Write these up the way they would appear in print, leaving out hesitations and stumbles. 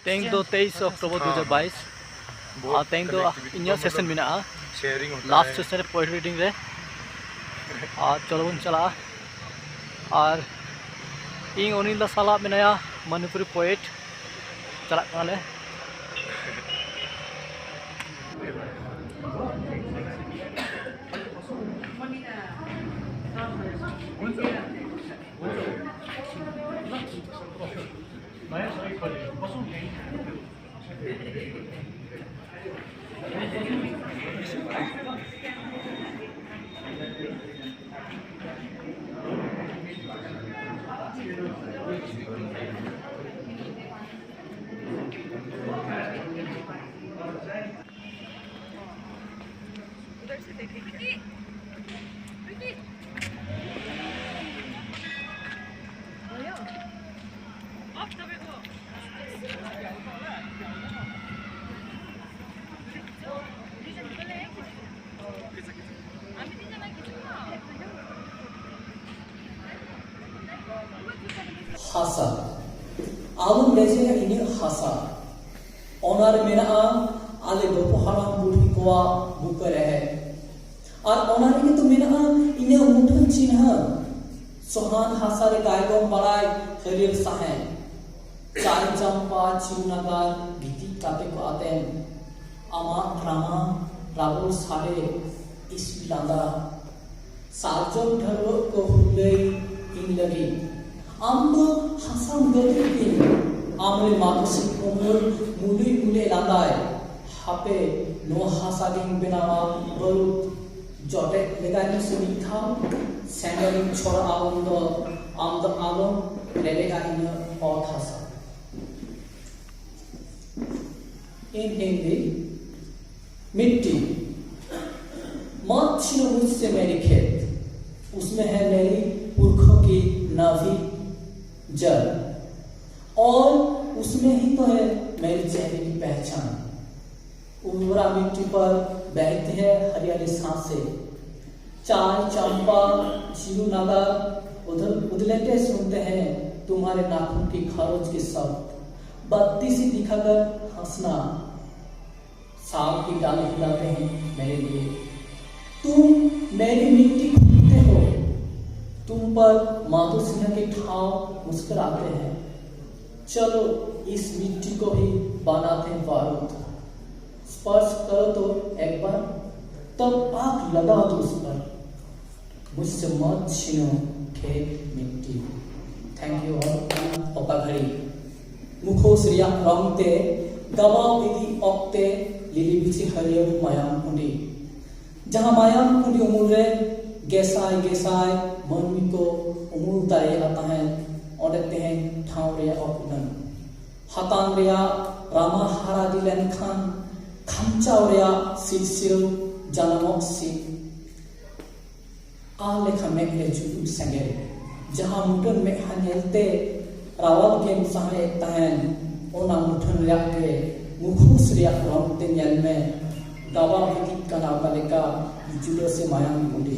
Teng do 23 Oktober 2022 teng do inya session mena last session re poetry reading re chalo bun chala ar ing onil da sala menaya Manipuri poet chalak kana le hasa alum lejena ini hasa onar mena ale gopo haram budi koa buka rehe ar onar ini tu mena ina mutun cinha sohan hasa re gaigom balai khalir sahen chari champa chiunagar giti kate ko aten ama drama rabul sare isbilanda sarjom dharo ko hulei in lagi amdo hasam gadikin amre manusi umur muli muli landai hape no hasaging benawa baru jote legani sumitha sangaling chora alundo amdo alom lelega in और hasa in Hindi मिट्टी मत छीनो मुझसे मेरी खेत उसमें है मेरी पुरखों की नाभि जल और उसमें ही तो है मेरे चेहरे की पहचान उर्वरा मिट्टी पर बहती है हरियाली सांसें चाय चंपा चिरू नगर उधर उदलेटे सुनते हैं तुम्हारे नाखून की खरोच के शब्द बत्ती सी दिखाकर हंसना साल की डाली हिलाते हैं मेरे लिए तुम मेरी मिट्टी खूंदते हो तुम पर माधु सिन्हा के ठाव मुस्कुराते हैं चलो इस मिट्टी को ही बनाते हैं बारूद स्पर्श करो तो एक बार तब आग लगा दो उस पर मुझसे मत छीनो खेत मिट्टी थैंक यू ऑल ओकाघड़ी मुखोस रिया रंगते गवाव विधि ऑक्ते लिली बिछी हरियर मायाम कुंडी जहां मायाम कुंडी उमुल रे गेसाय गेसाय मनमी को उमुल दाए आता है औरते हैं ठाव रे ऑकुनन हतान रिया रामा हारा दिलन खान खमचाव रिया सिलसिल जानमोक सी आले खमे रे जुदु संगे जहां मुटन में हनेलते रावल के मुसाहे तहन ओना मुठन रिया के मुखुस रिया रंगते ᱧᱮᱞ में दावा विधि कना बालिका जुड़ो से मायाम कुंडी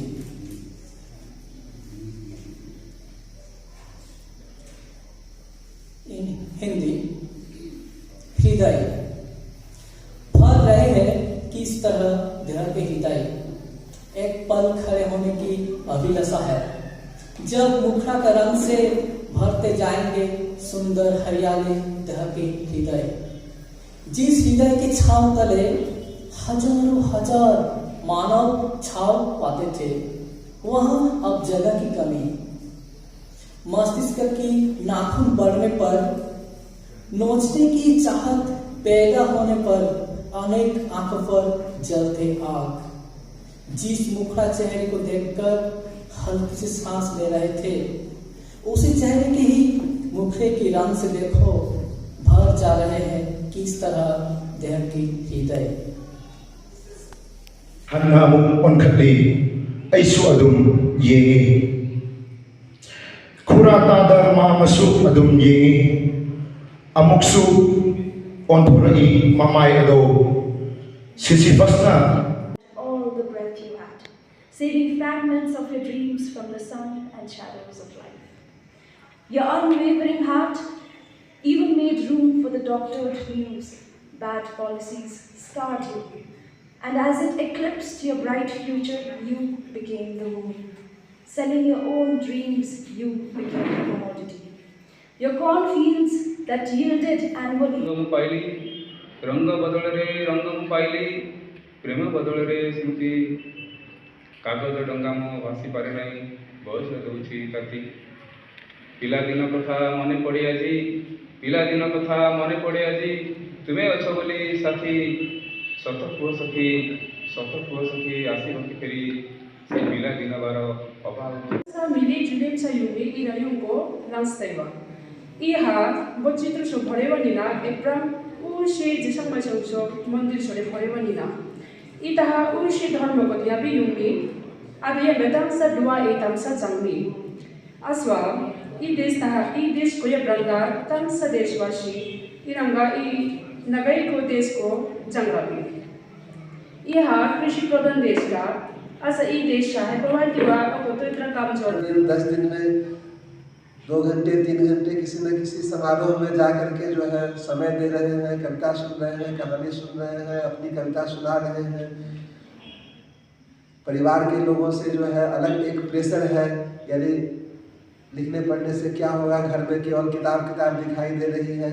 इन हिंदी हृदय भर रहे हैं किस तरह घर के हृदय एक पल खड़े होने की अभिलाषा है जब मुखड़ा का रंग से भरते जाएंगे सुंदर हरियाली देह के हृदय जिस हृदय के छाव तले हजारों हजार मानव छाव पाते थे वहां अब जगह की कमी मस्तिष्क की नाखून बढ़ने पर नोचने की चाहत पैदा होने पर अनेक आंखों पर जलते आग जिस मुखड़ा चेहरे को देखकर हल्की सी सांस ले रहे थे उसी चेहरे के ही मुखड़े की रंग से देखो भर जा रहे हैं किस तरह देह की हृदय हन्ना मुक ओनखली ऐसु अदुम ये खुराता दरमा मसु अदुम ये अमुक्सु ओनथुरई ममाय अदो सिसिफसना all the breath you had saving fragments of your dreams from the sun and shadows of life your unwavering heart even made room for the doctored news. Bad policies scarred you, and as it eclipsed your bright future, you became the woman. Selling your own dreams, you became a commodity. Your cornfields that yielded annually रंग पाइली रंग बदल रे रंग पाइली प्रेम बदल रे स्मृति कागज डंगा मो भासी पारे नहीं बयस दौछि ताती पिलादिन कथा मने पड़े आजी पिलादिन कथा मने पड़े आजी तुमे अछ बोली साथी सत पुओ सखी आसी बंकी फेरी से पिलादिन बार अभाव sa mili julim sa yumi irayung ko langstaiwa iha bocitre so bharewa nina epram u she jisang ma so mandir sore bharewa nina itaha u she dharma ko yabi yumi adya bedam sa dua etam sa jangmi aswa i desh ko ya branga tam sa deshwasi iranga i nagai ko desh ko jangrabi iha krishi pradhan desh ka ऐसा ई देश है प्रवाह की बात को तो इतना काम चल 10 दिन में 2 घंटे 3 घंटे किसी न किसी समारोह में जा करके जो है समय दे रहे हैं, कविता सुन रहे हैं, कहानी सुन रहे हैं, अपनी कविता सुना रहे हैं। परिवार के लोगों से जो है अलग एक प्रेशर है, यानी लिखने पढ़ने से क्या होगा, घर में केवल किताब दिखाई दे रही है,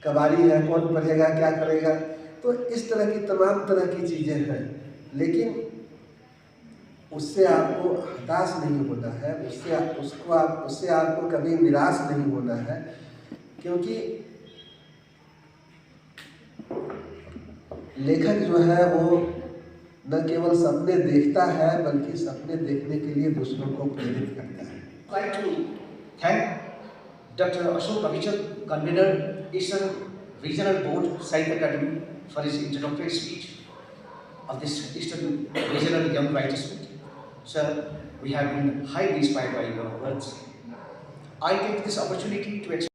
कबाड़ी है, कौन पढ़ेगा क्या करेगा। तो इस तरह की तमाम तरह की चीज़ें हैं, लेकिन उससे आपको हताश नहीं होना है, उससे आपको कभी निराश नहीं होना है, क्योंकि लेखक जो है वो न केवल सपने देखता है बल्कि सपने देखने के लिए दूसरों को प्रेरित करता है। I'd like to thank Dr. Ashok Avichand, convener, Eastern Regional Board, Sahitya Academy, for his introductory speech of this Eastern Regional Young Writers Meet. Sir, we have been highly inspired by your words. I take this opportunity to express